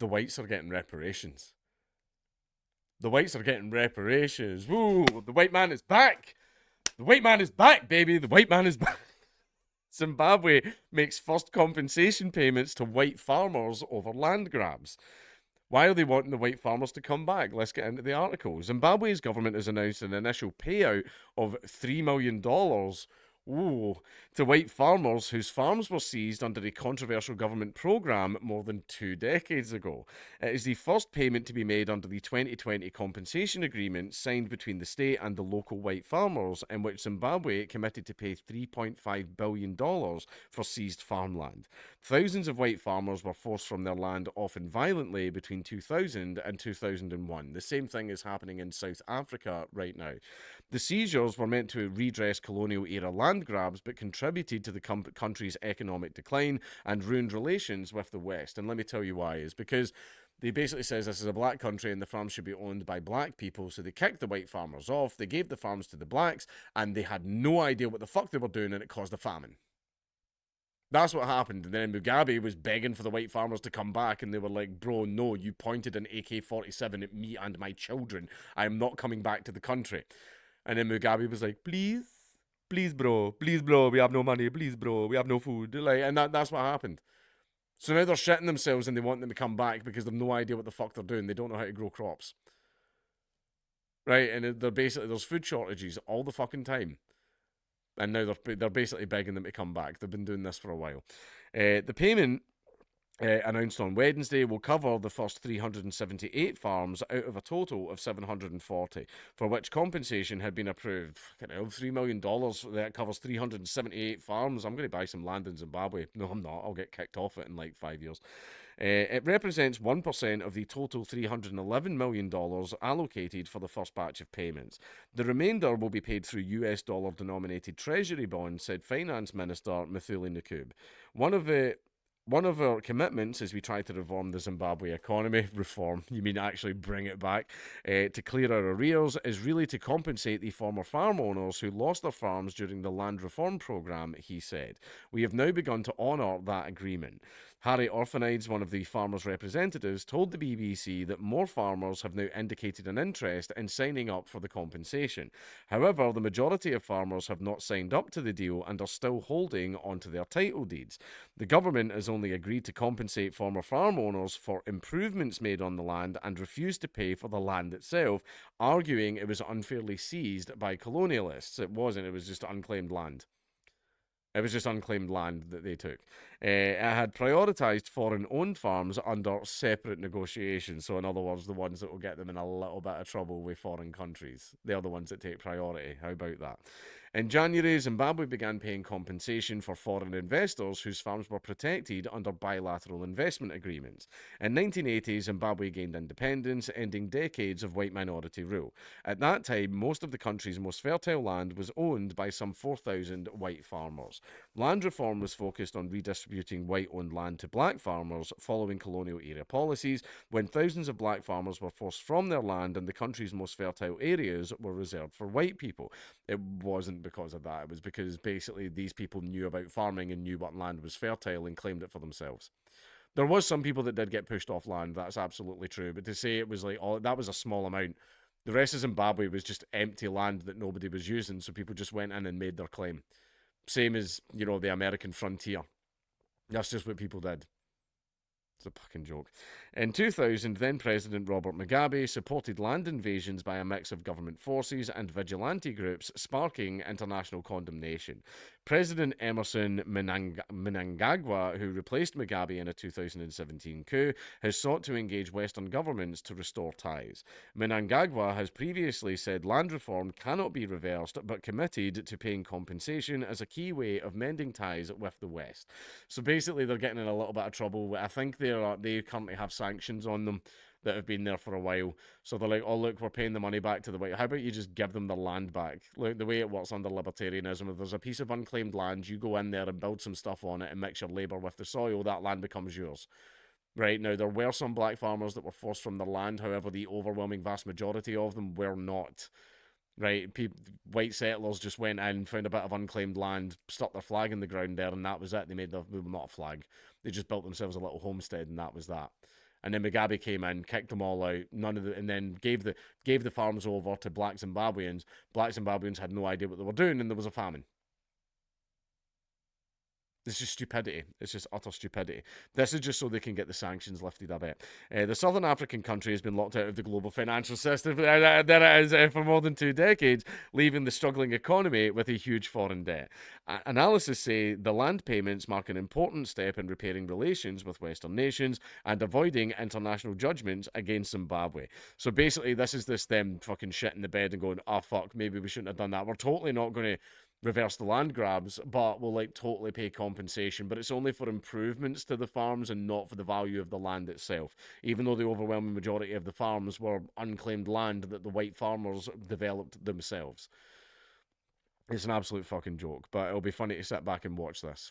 The whites are getting reparations. The whites are getting reparations. Woo! The white man is back. The white man is back, baby. The white man is back. Zimbabwe makes first compensation payments to white farmers over land grabs. Why are they wanting the white farmers to come back? Let's get into the article. Zimbabwe's government has announced an initial payout of $3 million. Ooh, to white farmers whose farms were seized under a controversial government program more than 2 decades ago. It is the first payment to be made under the 2020 compensation agreement signed between the state and the local white farmers, in which Zimbabwe committed to pay $3.5 billion for seized farmland. Thousands of white farmers were forced from their land, often violently, between 2000 and 2001. The same thing is happening in South Africa right now. The seizures were meant to redress colonial era land grabs, but contributed to the country's economic decline and ruined relations with the West. And let me tell you why. Is because they basically says this is a black country and the farms should be owned by black people, so they kicked the white farmers off, they gave the farms to the blacks, and they had no idea what the fuck they were doing, and it caused a famine. That's what happened. And then Mugabe was begging for the white farmers to come back, and they were like, bro, no, you pointed an AK-47 at me and my children. I am not coming back to the country. And then Mugabe was like, please, please, bro, we have no money, please, bro, we have no food. Like, and that's what happened. So now they're shitting themselves and they want them to come back because they've no idea what the fuck they're doing. They don't know how to grow crops. Right? And they're basically, there's food shortages all the fucking time. And now they're basically begging them to come back. They've been doing this for a while. The payment announced on Wednesday will cover the first 378 farms out of a total of 740, for which compensation had been approved. $3 million that covers 378 farms. I'm going to buy some land in Zimbabwe. No, I'm not. I'll get kicked off it in like 5 years. It represents 1% of the total $311 million allocated for the first batch of payments. The remainder will be paid through US dollar denominated treasury bonds, said Finance Minister Mthuli Ncube. One of our commitments as we try to reform the Zimbabwe economy, reform, you mean actually bring it back, to clear our arrears, is really to compensate the former farm owners who lost their farms during the land reform programme, he said. We have now begun to honour that agreement. Harry Orphanides, one of the farmers' representatives, told the BBC that more farmers have now indicated an interest in signing up for the compensation. However, the majority of farmers have not signed up to the deal and are still holding onto their title deeds. The government has only agreed to compensate former farm owners for improvements made on the land and refused to pay for the land itself, arguing it was unfairly seized by colonialists. It wasn't, it was just unclaimed land. It was just unclaimed land that they took. It had prioritised foreign-owned farms under separate negotiations. So, in other words, the ones that will get them in a little bit of trouble with foreign countries. They're the ones that take priority. How about that? In January, Zimbabwe began paying compensation for foreign investors whose farms were protected under bilateral investment agreements. In 1980, Zimbabwe gained independence, ending decades of white minority rule. At that time, most of the country's most fertile land was owned by some 4,000 white farmers. Land reform was focused on redistributing white-owned land to black farmers following colonial-era policies, when thousands of black farmers were forced from their land and the country's most fertile areas were reserved for white people. It wasn't because of that. It was because basically these people knew about farming and knew what land was fertile and claimed it for themselves. There was some people that did get pushed off land. That's absolutely true. But to say it was like, oh, that was a small amount. The rest of Zimbabwe was just empty land that nobody was using, so people just went in and made their claim. Same as, the American frontier. That's just what people did. It's a fucking joke. In 2000, then President Robert Mugabe supported land invasions by a mix of government forces and vigilante groups, sparking international condemnation. President Emerson Mnangagwa, who replaced Mugabe in a 2017 coup, has sought to engage Western governments to restore ties. Mnangagwa has previously said land reform cannot be reversed, but committed to paying compensation as a key way of mending ties with the West. So basically, they're getting in a little bit of trouble. I think they currently have sanctions on them that have been there for a while. So they're like, oh, look, we're paying the money back to the white. How about you just give them their land back? Look, the way it works under libertarianism, if there's a piece of unclaimed land, you go in there and build some stuff on it and mix your labour with the soil, that land becomes yours. Right, now, there were some black farmers that were forced from their land. However, the overwhelming vast majority of them were not. Right, white settlers just went in, found a bit of unclaimed land, stuck their flag in the ground there, and that was it. They made not a flag. They just built themselves a little homestead, and that was that. And then Mugabe came in, kicked them all out, and then gave the farms over to black Zimbabweans. Black Zimbabweans had no idea what they were doing, and there was a famine. It's just stupidity. It's just utter stupidity. This is just so they can get the sanctions lifted a bit. The Southern African country has been locked out of the global financial system. There it is for more than 2 decades, leaving the struggling economy with a huge foreign debt. Analysis say the land payments mark an important step in repairing relations with Western nations and avoiding international judgments against Zimbabwe. So basically, this is them fucking shitting the bed and going, oh fuck, maybe we shouldn't have done that. We're totally not going to reverse the land grabs, but will like totally pay compensation. But it's only for improvements to the farms and not for the value of the land itself. Even though the overwhelming majority of the farms were unclaimed land that the white farmers developed themselves. It's an absolute fucking joke, but it'll be funny to sit back and watch this.